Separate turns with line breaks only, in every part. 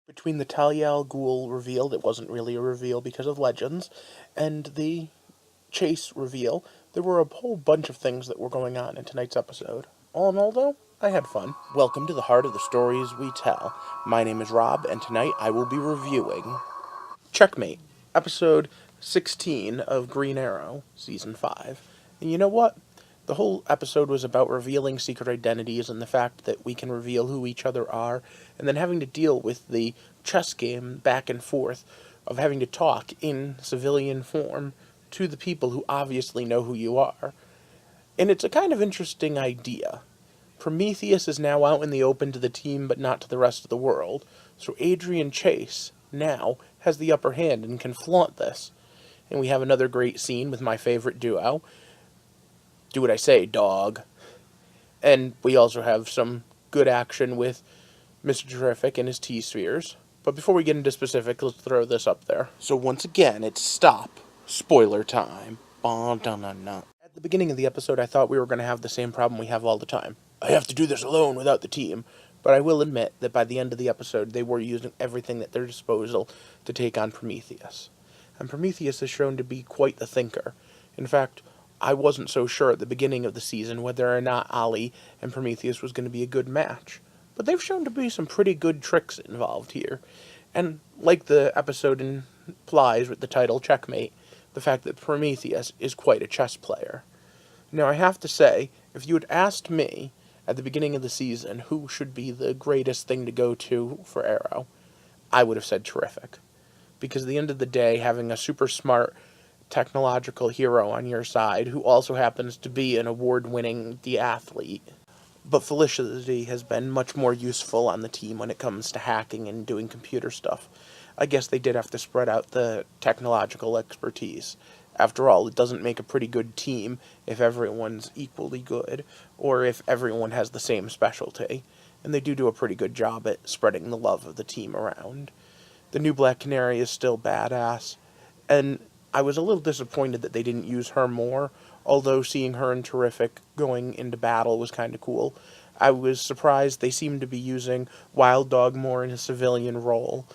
Between the Talia al Ghul reveal that wasn't really a reveal because of Legends, and the Chase reveal, there were a whole bunch of things that were going on in tonight's episode. All in all, though, I had fun. Welcome to the heart of the stories we tell. My name is Rob, and tonight I will be reviewing Checkmate, episode 16 of Green Arrow, season 5. And you know what? The whole episode was about revealing secret identities and the fact that we can reveal who each other are, and then having to deal with the chess game back and forth of having to talk in civilian form to the people who obviously know who you are. And it's a kind of interesting idea. Prometheus is now out in the open to the team, but not to the rest of the world, so Adrian Chase now has the upper hand and can flaunt this. And we have another great scene with my favorite duo. Do what I say, dog. And we also have some good action with Mr. Terrific and his T-Spheres. But before we get into specifics, let's throw this up there. So once again, it's stop. Spoiler time. At the beginning of the episode, I thought we were going to have the same problem we have all the time. I have to do this alone without the team. But I will admit that by the end of the episode, they were using everything at their disposal to take on Prometheus. And Prometheus is shown to be quite the thinker. In fact, I wasn't so sure at the beginning of the season whether or not Ali and Prometheus was going to be a good match. But they've shown to be some pretty good tricks involved here. And like the episode implies with the title Checkmate, the fact that Prometheus is quite a chess player. Now, I have to say, if you had asked me at the beginning of the season who should be the greatest thing to go to for Arrow, I would have said Terrific. Because at the end of the day, having a super smart technological hero on your side who also happens to be an award-winning deathlete. But Felicity has been much more useful on the team when it comes to hacking and doing computer stuff. I guess they did have to spread out the technological expertise. After all, it doesn't make a pretty good team if everyone's equally good, or if everyone has the same specialty. And they do a pretty good job at spreading the love of the team around. The new Black Canary is still badass, and I was a little disappointed that they didn't use her more, although seeing her in Terrific going into battle was kind of cool. I was surprised they seemed to be using Wild Dog more in a civilian role,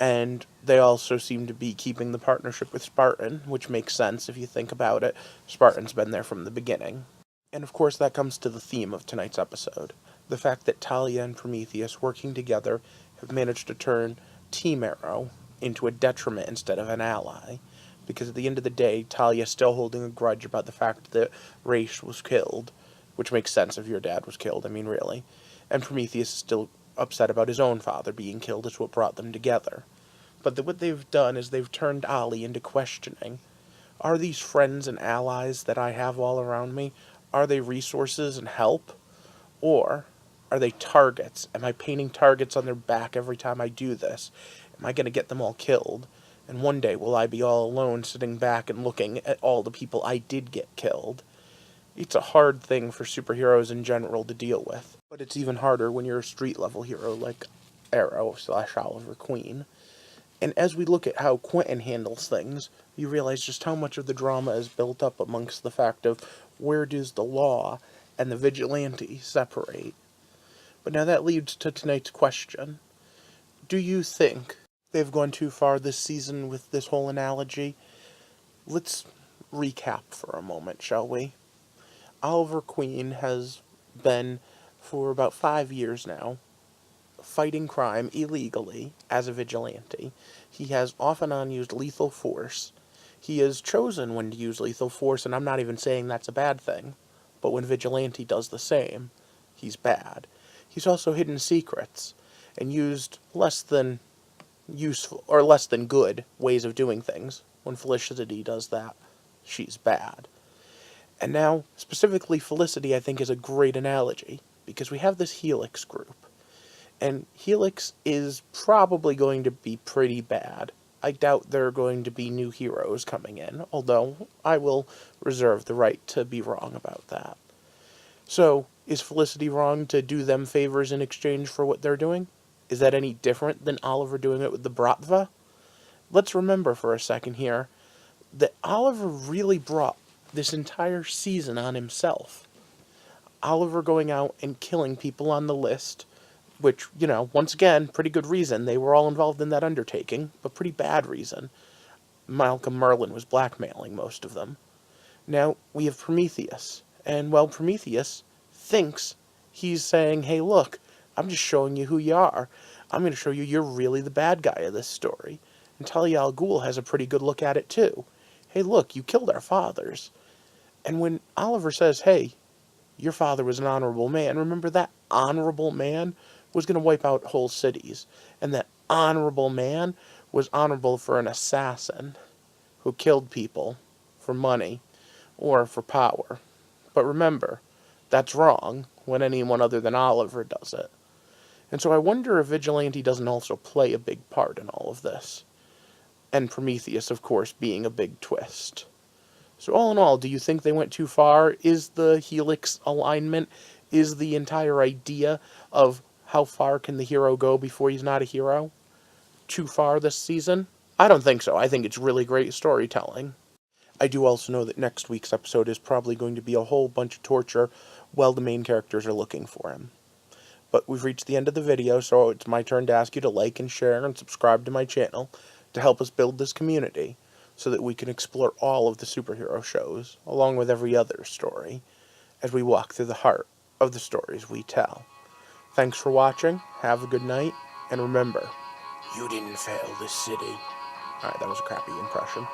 and they also seem to be keeping the partnership with Spartan, which makes sense if you think about it. Spartan's been there from the beginning. And of course that comes to the theme of tonight's episode. The fact that Talia and Prometheus working together have managed to turn Team Arrow into a detriment instead of an ally. Because at the end of the day, Talia's still holding a grudge about the fact that Raish was killed, which makes sense if your dad was killed, I mean really. And Prometheus is still upset about his own father being killed. It's what brought them together. But what they've done is they've turned Ali into questioning. Are these friends and allies that I have all around me, are they resources and help? Or are they targets? Am I painting targets on their back every time I do this? Am I going to get them all killed? And one day will I be all alone sitting back and looking at all the people I did get killed? It's a hard thing for superheroes in general to deal with. But it's even harder when you're a street-level hero like Arrow/Oliver Queen. And as we look at how Quentin handles things, you realize just how much of the drama is built up amongst the fact of where does the law and the vigilante separate. But now that leads to tonight's question. Do you think they've gone too far this season with this whole analogy? Let's recap for a moment, shall we? Oliver Queen has been, for about 5 years now, fighting crime illegally as a vigilante. He has off and on used lethal force. He has chosen when to use lethal force, and I'm not even saying that's a bad thing. But when vigilante does the same, he's bad. He's also hidden secrets and used less than useful or less than good ways of doing things. When Felicity does that, she's bad. And now, specifically Felicity, I think, is a great analogy, because we have this Helix group. And Helix is probably going to be pretty bad. I doubt there are going to be new heroes coming in, although I will reserve the right to be wrong about that. So, is Felicity wrong to do them favors in exchange for what they're doing? Is that any different than Oliver doing it with the Bratva? Let's remember for a second here that Oliver really brought this entire season on himself. Oliver going out and killing people on the list, which, once again, pretty good reason. They were all involved in that undertaking, but pretty bad reason. Malcolm Merlyn was blackmailing most of them. Now, we have Prometheus, and well, Prometheus thinks he's saying, hey, look, I'm just showing you who you are. I'm going to show you you're really the bad guy of this story. And Talia al Ghul has a pretty good look at it, too. Hey, look, you killed our fathers. And when Oliver says, hey, your father was an honorable man, remember that honorable man was going to wipe out whole cities. And that honorable man was honorable for an assassin who killed people for money or for power. But remember, that's wrong when anyone other than Oliver does it. And so I wonder if Vigilante doesn't also play a big part in all of this. And Prometheus, of course, being a big twist. So all in all, do you think they went too far? Is the Helix alignment, is the entire idea of how far can the hero go before he's not a hero too far this season? I don't think so. I think it's really great storytelling. I do also know that next week's episode is probably going to be a whole bunch of torture while the main characters are looking for him. But we've reached the end of the video, so it's my turn to ask you to like and share and subscribe to my channel to help us build this community so that we can explore all of the superhero shows, along with every other story, as we walk through the heart of the stories we tell. Thanks for watching, have a good night, and remember, you didn't fail this city. Alright, that was a crappy impression.